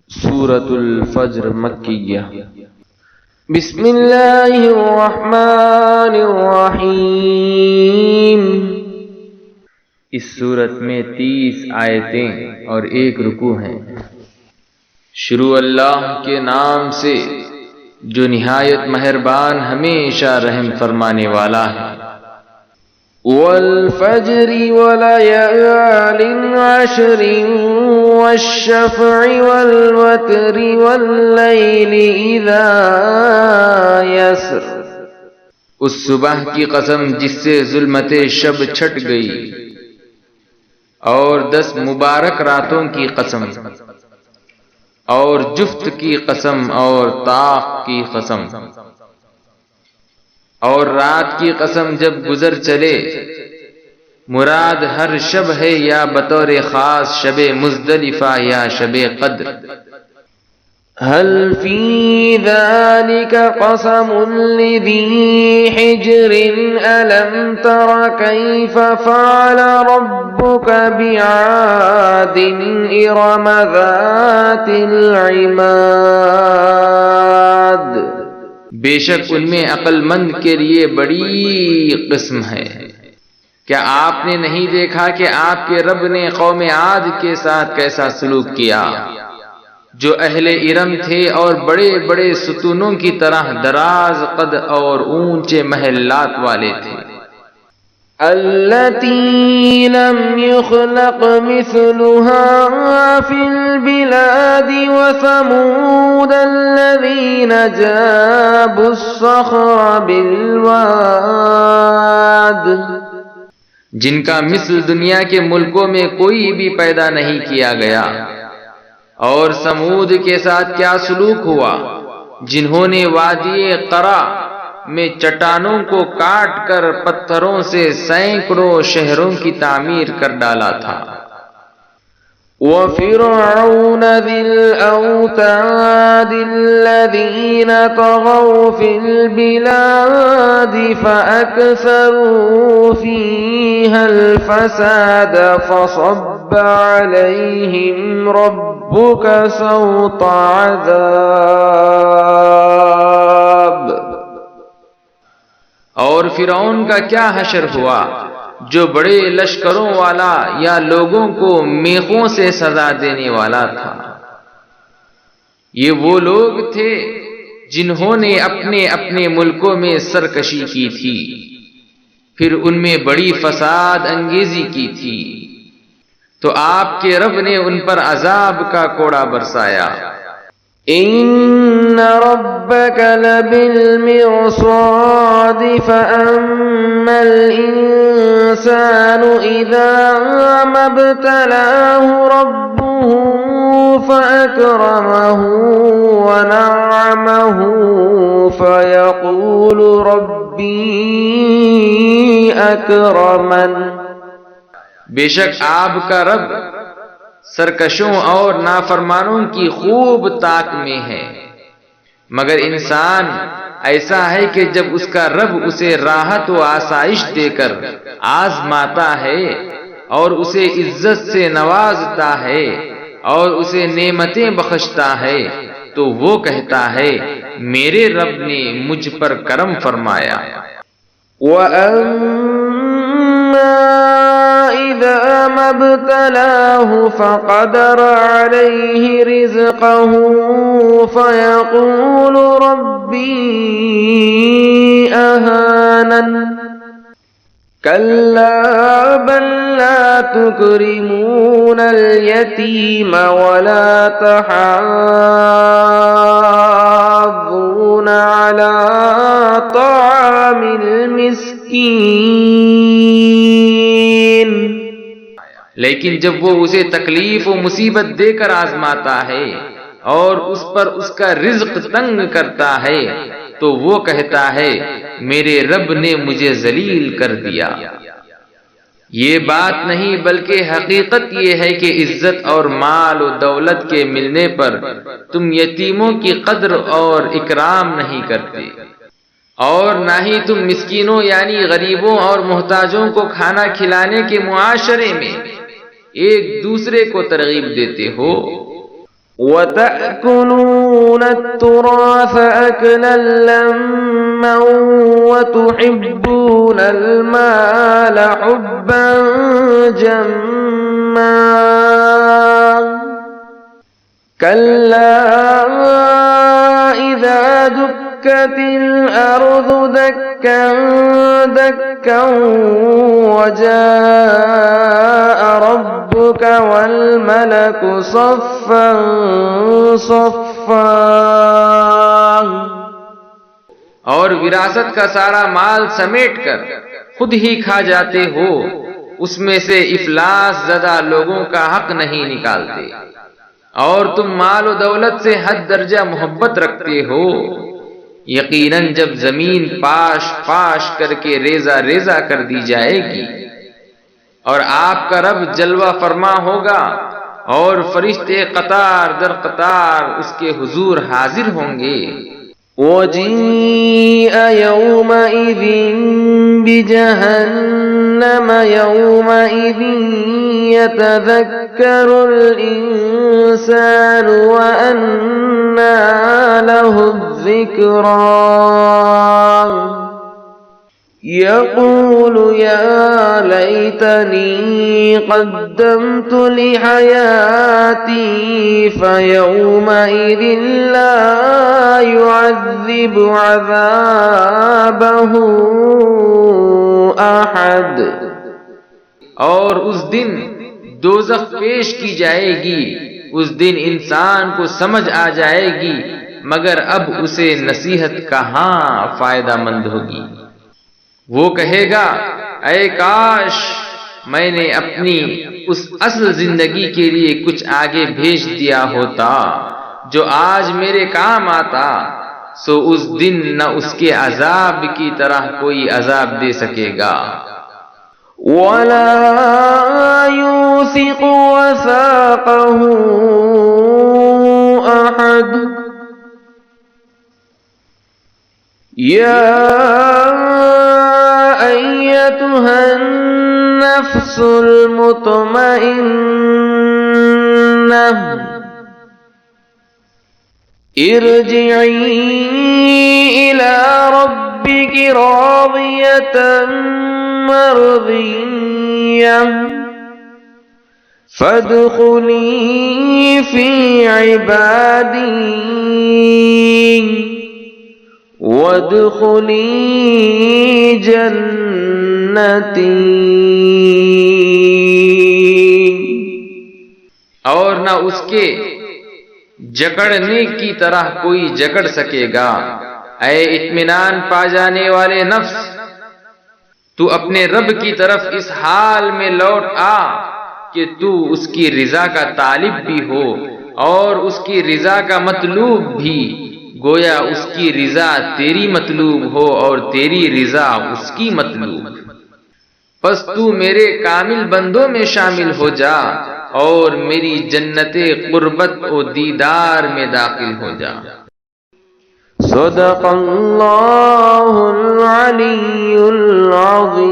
سورۃ الفجر مکیہ۔ بسم اللہ الرحمن الرحیم۔ اس سورت میں 30 آیتیں اور 1 رکوع ہیں۔ شروع اللہ کے نام سے جو نہایت مہربان ہمیشہ رحم فرمانے والا ہے۔ والفجر وليال عشر والشفع والوتر والليل إذا يسر۔ اس صبح کی قسم جس سے ظلمت شب چھٹ گئی، اور 10 مبارک راتوں کی قسم، اور جفت کی قسم، اور طاق کی قسم، اور رات کی قسم جب گزر چلے۔ مراد ہر شب ہے یا بطور خاص شب مزدلفہ یا شب قدر۔ هل في ذلك قسم لذي حجر ألم تر كيف فعل ربك بعاد إرم ذات العماد۔ بے شک ان میں عقل مند کے لیے بڑی قسم ہے۔ کیا آپ نے نہیں دیکھا کہ آپ کے رب نے قوم عاد کے ساتھ کیسا سلوک کیا، جو اہل ارم تھے اور بڑے بڑے ستونوں کی طرح دراز قد اور اونچے محلات والے تھے۔ التي لم يخلق مثلها في البلاد وثمود الذين جابوا الصخر بالواد۔ جن کا مثل دنیا کے ملکوں میں کوئی بھی پیدا نہیں کیا گیا۔ اور سمود کے ساتھ کیا سلوک ہوا، جنہوں نے وادی قرا میں چٹانوں کو کاٹ کر پتھروں سے سینکڑوں شہروں کی تعمیر کر ڈالا تھا۔ وَفِرْعَوْنَ ذِي الْأَوْتَادِ الَّذِينَ طَغَوْا فِي الْبِلَادِ فَأَكْثَرُوا فِيهَا الْفَسَادَ فَصَبَّ عَلَيْهِمْ رَبُّكَ سَوْطَ عَذَابٍ۔ اور فرعون کا کیا حشر ہوا، جو بڑے لشکروں والا یا لوگوں کو میخوں سے سزا دینے والا تھا۔ یہ وہ لوگ تھے جنہوں نے اپنے اپنے ملکوں میں سرکشی کی تھی، پھر ان میں بڑی فساد انگیزی کی تھی، تو آپ کے رب نے ان پر عذاب کا کوڑا برسایا۔ ان ربك لبالمرصاد فأما الإنسان إذا ما ابتلاه ربه فأكرمه ونعمه فيقول ربي أكرمن۔ بے شک آپ کا رب سرکشوں اور نافرمانوں کی خوب طاق میں ہے، مگر انسان ایسا ہے کہ جب اس کا رب اسے راحت و آسائش دے کر آزماتا ہے اور اسے عزت سے نوازتا ہے اور اسے نعمتیں بخشتا ہے، تو وہ کہتا ہے میرے رب نے مجھ پر کرم فرمایا۔ إِذَا مَا ابْتَلَاهُ فَقَدَرَ عَلَيْهِ رِزْقَهُ فَيَقُولُ رَبِّي أَهَانَنِ كَلَّا بَل لَّا تُكْرِمُونَ الْيَتِيمَ وَلَا تَحَاضُّونَ عَلَى طَعَامِ الْمِسْكِينِ۔ لیکن جب وہ اسے تکلیف و مصیبت دے کر آزماتا ہے اور اس پر اس کا رزق تنگ کرتا ہے، تو وہ کہتا ہے میرے رب نے مجھے ذلیل کر دیا۔ یہ بات نہیں بلکہ حقیقت یہ ہے کہ عزت اور مال و دولت کے ملنے پر تم یتیموں کی قدر اور اکرام نہیں کرتے، اور نہ ہی تم مسکینوں یعنی غریبوں اور محتاجوں کو کھانا کھلانے کے معاشرے میں ایک دوسرے کو ترغیب دیتے ہو۔ وَتَأْكُلُونَ التُّرَاثَ أَكْلًا لَمًّا وَتُحِبُّونَ الْمَالَ حُبًّا جَمًّا كَلَّا إِذَا دُكَّتِ الْأَرْضُ دَكًّا دَكًّا وَجَاءَ رَبُّكَ وَالْمَلَكُ صَفًّا صَفًّا اور وراثت کا سارا مال سمیٹ کر خود ہی کھا جاتے ہو، اس میں سے افلاس زدہ لوگوں کا حق نہیں نکالتے، اور تم مال و دولت سے حد درجہ محبت رکھتے ہو۔ یقیناً جب زمین پاش پاش کر کے ریزہ ریزہ کر دی جائے گی اور آپ کا رب جلوہ فرما ہوگا اور فرشتے قطار در قطار اس کے حضور حاضر ہوں گے، وَجِيءَ يَوْمَئِذٍ بِجَهَنَّمَ يَوْمَئِذٍ يَتَذَكَّرُ الْإِنسَانُ وَأَنَّى لَهُ الذِّكْرَى يَقُولُ يَا لَيْتَنِي قَدَّمْتُ لِحَيَاتِي فَيَوْمَئِذٍ لَا يُعَذِّبُ عَذَابَهُ أَحَدٌ اور اس دن دوزخ پیش کی جائے گی، اس دن انسان کو سمجھ آ جائے گی، مگر اب اسے نصیحت کہاں فائدہ مند ہوگی۔ وہ کہے گا اے کاش میں نے اپنی اس اصل زندگی کے لیے کچھ آگے بھیج دیا ہوتا جو آج میرے کام آتا، سو اس دن نہ اس کے عذاب کی طرح کوئی عذاب دے سکے گا، وَلَا يُوثِقُ وَثَاقَهُ أَحَدٌ يَا أَيَّتُهَا النَّفْسُ الْمُطْمَئِنَّةُ ارْجِعِي إِلَى رَبِّكِ رَاضِيَةً مَرْضِيَّةً فَادْخُلِي فِي عِبَادِي وَادْخُلِي جَنَّتِي۔ اور نہ اس کے جکڑنے کی طرح کوئی جکڑ سکے گا۔ اے اطمینان پا جانے والے نفس، تو اپنے رب کی طرف اس حال میں لوٹ آ کہ تو اس کی رضا کا طالب بھی ہو اور اس کی رضا کا مطلوب بھی، گویا اس کی رضا تیری مطلوب ہو اور تیری رضا اس کی مطلوب۔ پس تو میرے کامل بندوں میں شامل ہو جا اور میری جنت قربت و دیدار میں داخل ہو جا۔ صدق اللہ العلی العظیم۔